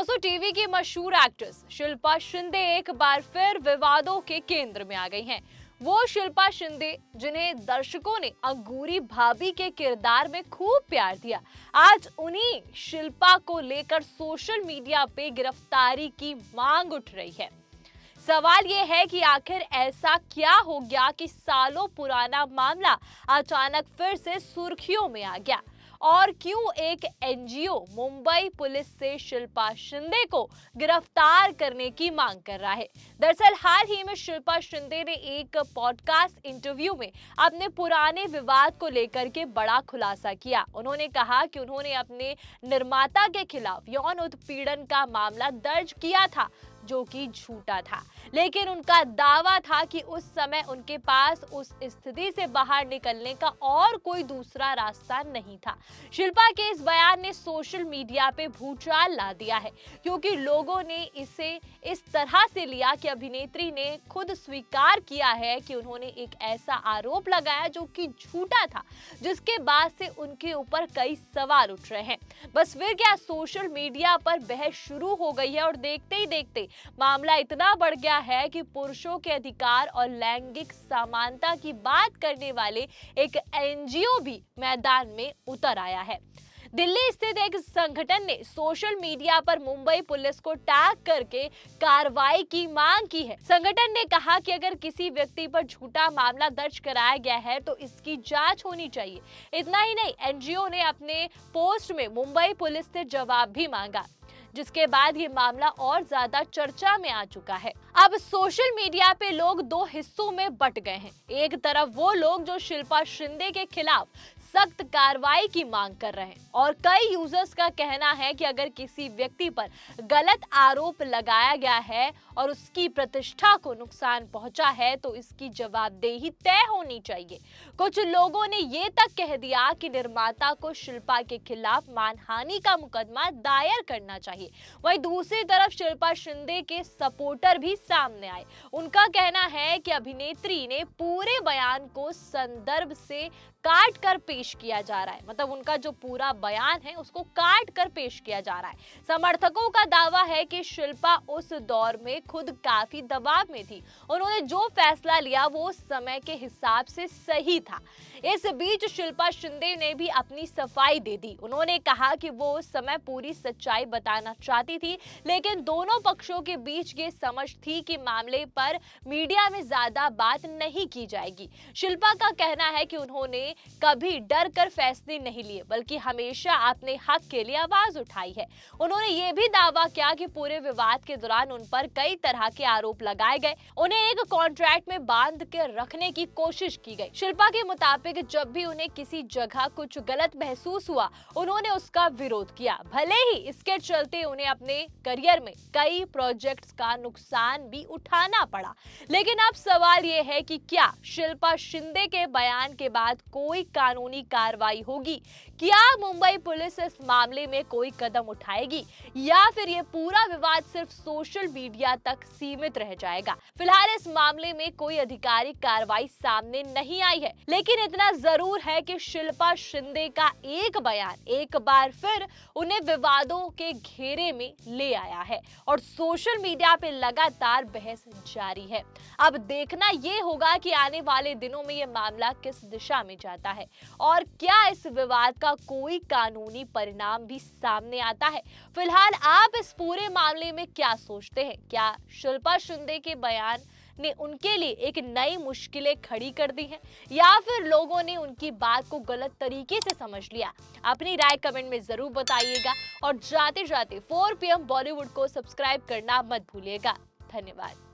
दोस्तों, टीवी की मशहूर एक्ट्रेस शिल्पा शिंदे एक बार फिर विवादों के केंद्र में आ गई हैं। वो शिल्पा शिंदे जिन्हें दर्शकों ने अंगूरी भाभी के किरदार में खूब प्यार दिया, आज उन्हीं शिल्पा को लेकर सोशल मीडिया पे गिरफ्तारी की मांग उठ रही है। सवाल ये है कि आखिर ऐसा क्या हो गया कि सालों पुराना मामला अचानक फिर से सुर्खियों में आ गया, और क्यों एक एनजीओ मुंबई पुलिस से शिल्पा शिंदे को गिरफ्तार करने की मांग कर रहा है। दरअसल हाल ही में शिल्पा शिंदे ने एक पॉडकास्ट इंटरव्यू में अपने पुराने विवाद को लेकर के बड़ा खुलासा किया। उन्होंने कहा कि उन्होंने अपने निर्माता के खिलाफ यौन उत्पीड़न का मामला दर्ज किया था, जो कि झूठा था, लेकिन उनका दावा था कि उस समय उनके पास उस स्थिति से बाहर निकलने का और कोई दूसरा रास्ता नहीं था। शिल्पा के इस बयान ने सोशल मीडिया पे भूचाल ला दिया है, क्योंकि लोगों ने इसे इस तरह से लिया कि अभिनेत्री ने खुद स्वीकार किया है कि उन्होंने एक ऐसा आरोप लगाया जो कि झूठा था, जिसके बाद से उनके ऊपर कई सवाल उठ रहे हैं। बस फिर क्या, सोशल मीडिया पर बहस शुरू हो गई है और देखते ही देखते मामला इतना बढ़ गया है कि पुरुषों के अधिकार और लैंगिक समानता की बात करने वाले एक एनजीओ भी मैदान में उतर आया है। दिल्ली स्थित एक संगठन ने सोशल मीडिया पर मुंबई पुलिस को टैग करके कार्रवाई की मांग की है। संगठन ने कहा कि अगर किसी व्यक्ति पर झूठा मामला दर्ज कराया गया है तो इसकी जांच होनी चाहिए। इतना ही नहीं, एनजीओ ने अपने पोस्ट में मुंबई पुलिस से जवाब भी मांगा, जिसके बाद ये मामला और ज्यादा चर्चा में आ चुका है। अब सोशल मीडिया पे लोग दो हिस्सों में बट गए हैं। एक तरफ वो लोग जो शिल्पा शिंदे के खिलाफ सख्त कार्रवाई की मांग कर रहे हैं, और कई यूजर्स का कहना है कि अगर किसी व्यक्ति पर गलत आरोप लगाया गया है और उसकी प्रतिष्ठा को नुकसान पहुंचा है तो इसकी जवाबदेही तय होनी चाहिए। कुछ लोगों ने ये तक कह दिया कि निर्माता को शिल्पा के खिलाफ मानहानि का मुकदमा दायर करना चाहिए। वहीं दूसरी तरफ शिल्पा शिंदे के सपोर्टर भी सामने आए। उनका कहना है कि अभिनेत्री ने पूरे बयान को संदर्भ से काट कर पेश किया जा रहा है, मतलब उनका जो पूरा बयान है उसको काट कर पेश किया जा रहा है। समर्थकों का दावा है कि शिल्पा उस दौर में खुद काफी दबाव में थी। उन्होंने जो फैसला लिया वो उस समय के हिसाब से सही था। इस बीच शिल्पा शिंदे ने भी अपनी सफाई दे दी। उन्होंने कहा कि वो उस समय पूरी सच्चाई बताना चाहती थी, लेकिन दोनों पक्षों के बीच ये समझ थी कि मामले पर मीडिया में ज्यादा बात नहीं की जाएगी। शिल्पा का कहना है कि उन्होंने कभी डर कर फैसले नहीं लिए, बल्कि हमेशा अपने हक के लिए आवाज उठाई है। उन्होंने ये भी दावा किया कि पूरे विवाद के दौरान उन पर कई तरह के आरोप लगाए गए, उन्हें एक कॉन्ट्रैक्ट में बांध के रखने की कोशिश की गई। शिल्पा के मुताबिक जब भी उन्हें किसी जगह कुछ गलत महसूस हुआ, उन्होंने उसका विरोध किया, भले ही इसके चलते उन्हें अपने करियर में कई प्रोजेक्ट्स का नुकसान भी उठाना पड़ा। लेकिन अब सवाल ये है कि क्या शिल्पा शिंदे के बयान के बाद कोई कानूनी कार्रवाई होगी? क्या मुंबई पुलिस इस मामले में कोई कदम उठाएगी, या फिर ये पूरा विवाद सिर्फ सोशल मीडिया तक सीमित रह जाएगा? फिलहाल इस मामले में कोई आधिकारिक कार्रवाई सामने नहीं आई है, लेकिन इतना जरूर है कि शिल्पा शिंदे का एक बयान एक बार फिर उन्हें विवादों के घेरे में ले आया है, और सोशल मीडिया पे लगातार बहस जारी है। अब देखना ये होगा कि आने वाले दिनों में ये मामला किस दिशा में जाता है, और क्या इस विवाद का कोई कानूनी परिणाम भी सामने आता है। फिलहाल आप इस पूरे मामले में क्या सोचते हैं? क्या शिल्पा शिंदे के बयान ने उनके लिए एक नई मुश्किलें खड़ी कर दी हैं, या फिर लोगों ने उनकी बात को गलत तरीके से समझ लिया? अपनी राय कमेंट में जरूर बताइएगा, और जाते जाते 4 PM बॉलीवुड को सब्सक्राइब करना मत भूलिएगा। धन्यवाद।